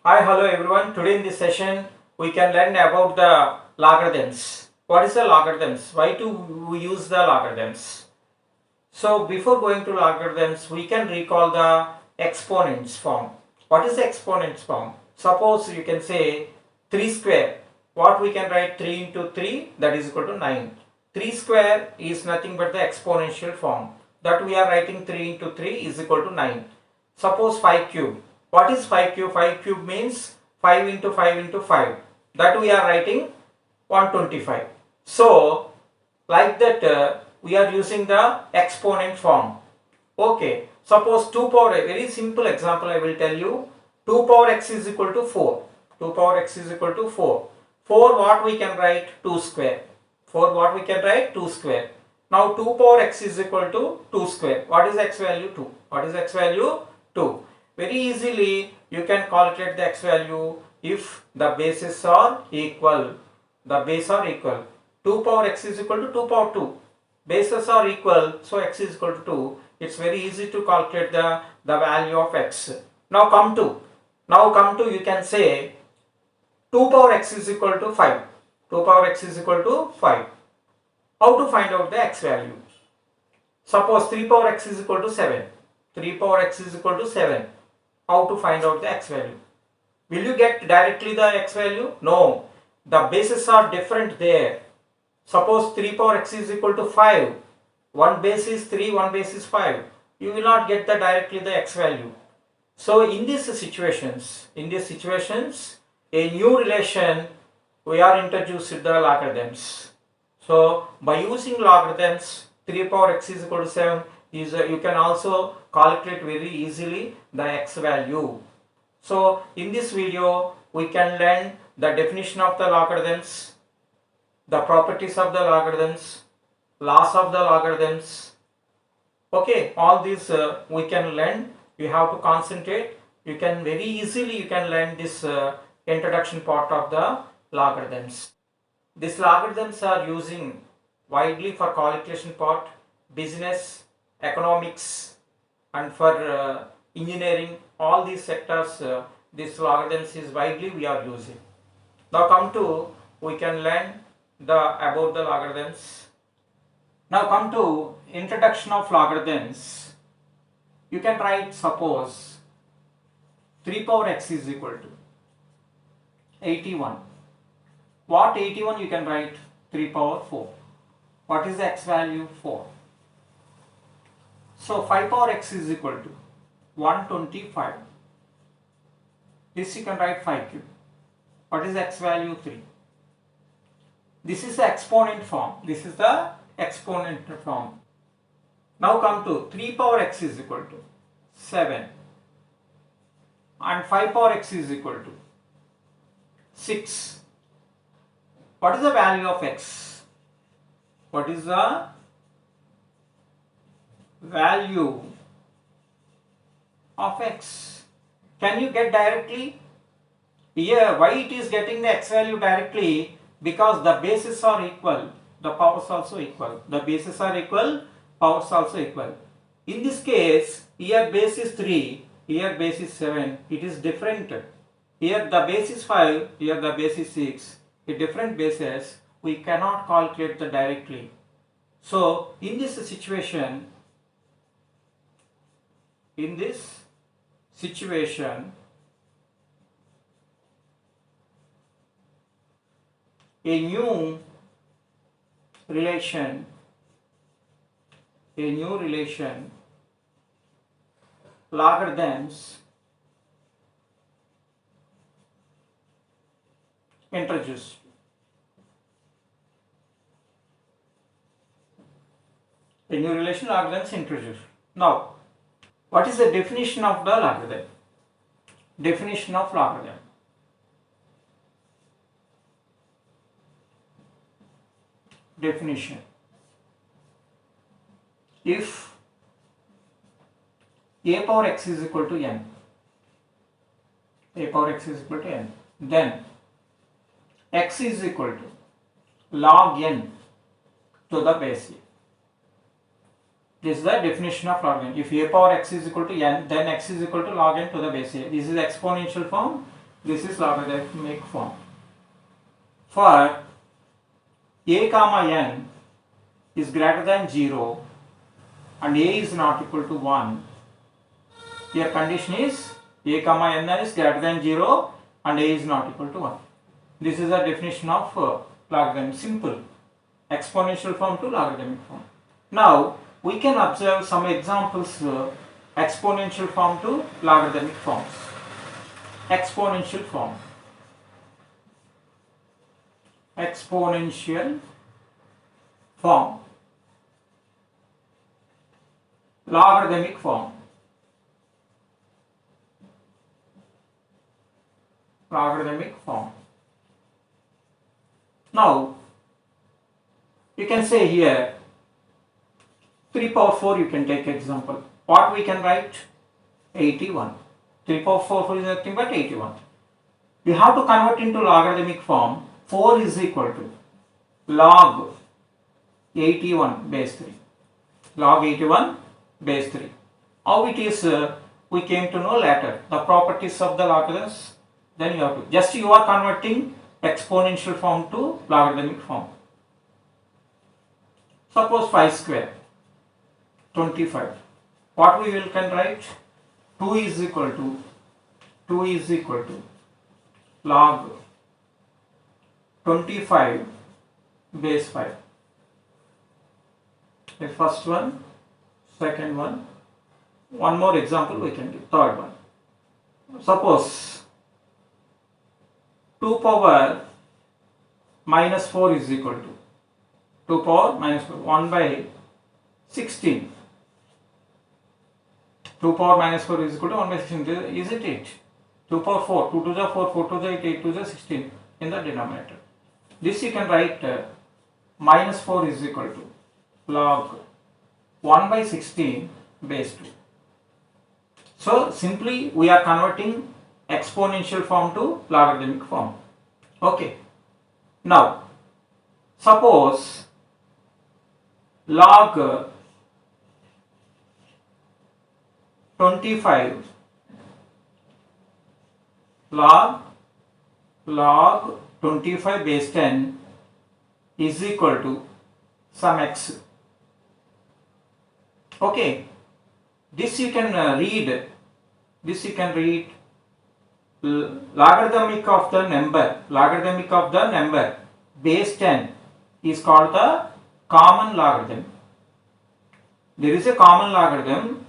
Hi, hello everyone. Today in this session, we can learn about the logarithms. What is the logarithms? Why do we use the logarithms? So before going to logarithms, we can recall the exponents form. What is the exponents form? Suppose you can say 3 square. What we can write 3 into 3, that is equal to 9. 3 square is nothing but the exponential form. That we are writing 3 into 3 is equal to 9. Suppose 5 cube. What is 5 cube? 5 cube means 5 into 5 into 5. That we are writing 125. So like that we are using the exponent form. Okay, suppose 2 power, a very simple example I will tell you. 2 power x is equal to 4. 2 power x is equal to 4. 4 what we can write? 2 square. 4 what we can write? 2 square. Now 2 power x is equal to 2 square. What is x value? 2. What is x value? 2. Very easily you can calculate the x value if the bases are equal. The base are equal. 2 power x is equal to 2 power 2. Bases are equal, so x is equal to 2. It's very easy to calculate the value of x. Now come to you can say 2 power x is equal to 5. 2 power x is equal to 5. How to find out the x value? Suppose 3 power x is equal to 7. 3 power x is equal to 7. How to find out the x value? Will you get directly the x value? No. The bases are different there. Suppose 3 power x is equal to 5. One base is 3, one base is 5. You will not get directly the x value. So in these situations, a new relation we are introduced to the logarithms. So by using logarithms, 3 power x is equal to 7 is you can also calculate very easily the x value. So in this video we can learn the definition of the logarithms, the properties of the logarithms, laws of the logarithms. Okay, all these we can learn. You have to concentrate. You can very easily learn this introduction part of the logarithms. These logarithms are using widely for calculation part, business, economics, and for engineering. All these sectors, these logarithms is widely we are using. Now come to we can learn about the logarithms. Now come to introduction of logarithms. You can write suppose 3 power x is equal to 81. What 81 you can write? 3 power 4. What is the x value? 4. So 5 power x is equal to 125. This you can write 5 cube. What is the x value? 3. This is the exponent form. This is the exponent form. Now come to 3 power x is equal to 7 and 5 power x is equal to 6. What is the value of x? What is the value of x? Can you get directly? Here, why it is getting the x value directly? Because the bases are equal, the powers also equal. The bases are equal, powers also equal. In this case, here base is 3, here base is 7. It is different. Here the base is 5, here the base is 6. With different bases, we cannot calculate the directly. So in this situation, a new relation logarithms introduced. A new relation logarithms introduced. Now, what is the definition of the logarithm? Definition of logarithm. Definition. If a power x is equal to n, then x is equal to log n to the base a. This is the definition of logarithm. If a power x is equal to n, then x is equal to log n to the base a. This is the exponential form. This is logarithmic form. For a comma n is greater than 0 and a is not equal to 1, here condition is a comma n is greater than 0 and a is not equal to 1. This is the definition of logarithm, simple exponential form to logarithmic form. Now we can observe some examples exponential form to logarithmic forms. Exponential form. Exponential form. Logarithmic form. Logarithmic form. Now you can say here 3 power 4, you can take example. What we can write? 81. 3 power 4 is nothing but 81. We have to convert into logarithmic form. 4 is equal to log 81 base 3. Log 81 base 3. How it is we came to know later. The properties of the logarithms. Then you have to. Just you are converting exponential form to logarithmic form. Suppose 5 square. 25. What we will can write? 2 is equal to log 25 base 5. The first one, second one. One more example we can give. Third one. Suppose 2 power minus 4 is equal to 2 power minus 4, 1 by 16. 2 power minus 4 is equal to 1 by 16, isn't it? 2 power 4, 2 to the 4, 4 to the 8, 8 to the 16 in the denominator. This you can write minus 4 is equal to log 1 by 16 base 2. So simply we are converting exponential form to logarithmic form. Okay. Now suppose log 25 log 25 base 10 is equal to some x. Okay, this you can read logarithmic of the number base 10 is called the common logarithm. There is a common logarithm.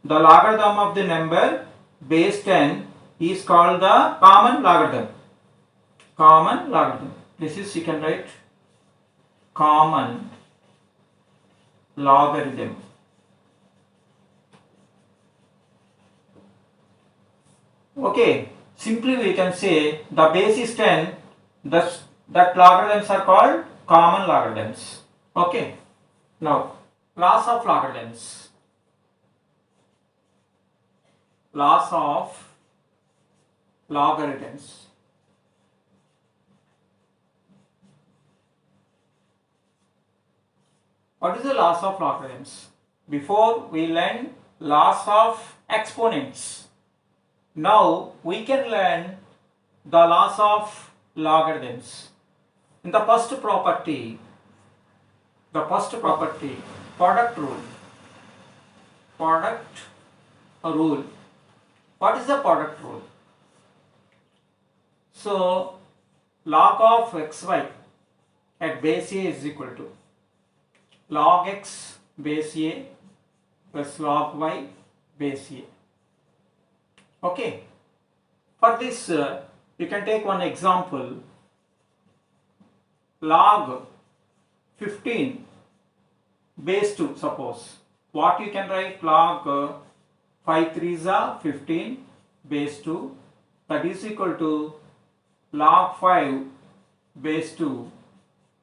The logarithm of the number base 10 is called the common logarithm. Common logarithm. This is you can write common logarithm. Okay, simply we can say the base is 10, that logarithms are called common logarithms. Okay, now laws of logarithms. Laws of logarithms. What is the laws of logarithms? Before we learn laws of exponents. Now we can learn the laws of logarithms. In the first property, product rule. Product rule. What is the product rule? So log of xy at base a is equal to log x base a plus log y base a. Okay. For this you can take one example. Log 15 base 2, suppose. What you can write? Log 5 3s are 15 base 2, that is equal to log 5 base 2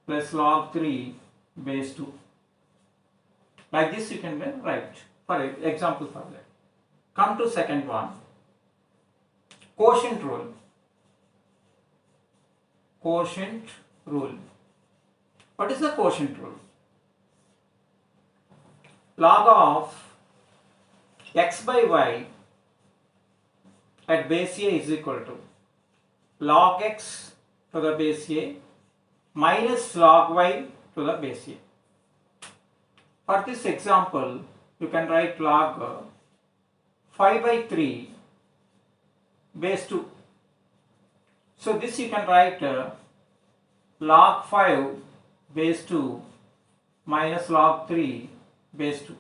plus log 3 base 2. Like this you can write. For example for that. Come to second one. Quotient rule. Quotient rule. What is the quotient rule? Log of x by y at base a is equal to log x to the base a minus log y to the base a. For this example, you can write log 5 by 3 base 2. So this you can write log 5 base 2 minus log 3 base 2.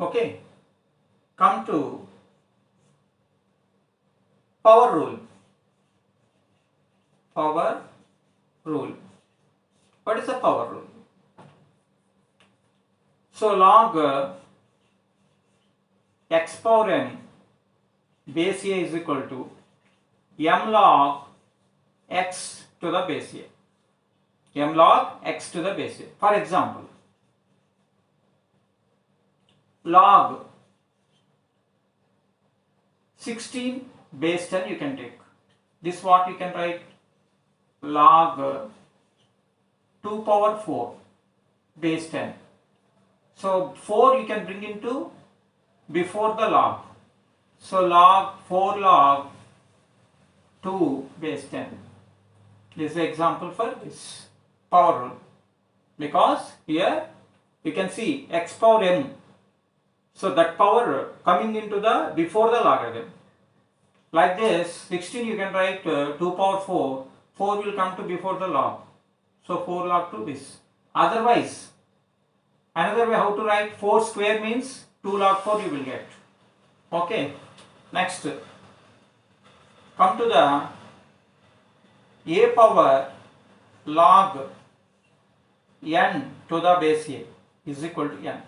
Okay. Come to power rule. Power rule. What is the power rule? So log x power n base a is equal to m log x to the base a. M log x to the base a. For example, log 16 base 10 you can take. This what you can write log 2 power 4 base 10. So 4 you can bring into before the log. So log 4 log 2 base 10. This is the example for this power rule. Because here you can see x power m. So that power coming into the before the logarithm. Like this 16 you can write 2 power 4. 4 will come to before the log. So 4 log 2 this. Otherwise, another way how to write 4 square means 2 log 4 you will get. Okay. Next, come to the a power log n to the base a is equal to n.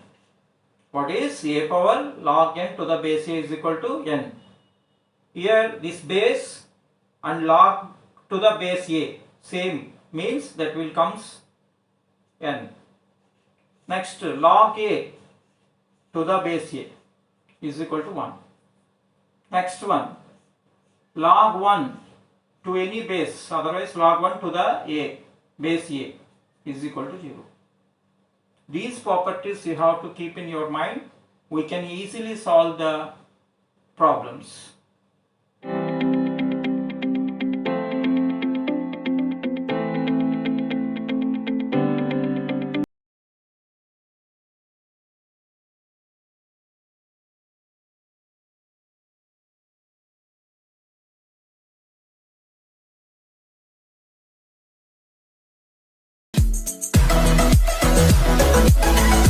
What is a power log n to the base a is equal to n? Here this base and log to the base a same means that will comes n. Next, log a to the base a is equal to 1. Next one, log 1 to any base, otherwise log 1 to the a, base a is equal to 0. These properties you have to keep in your mind. We can easily solve the problems.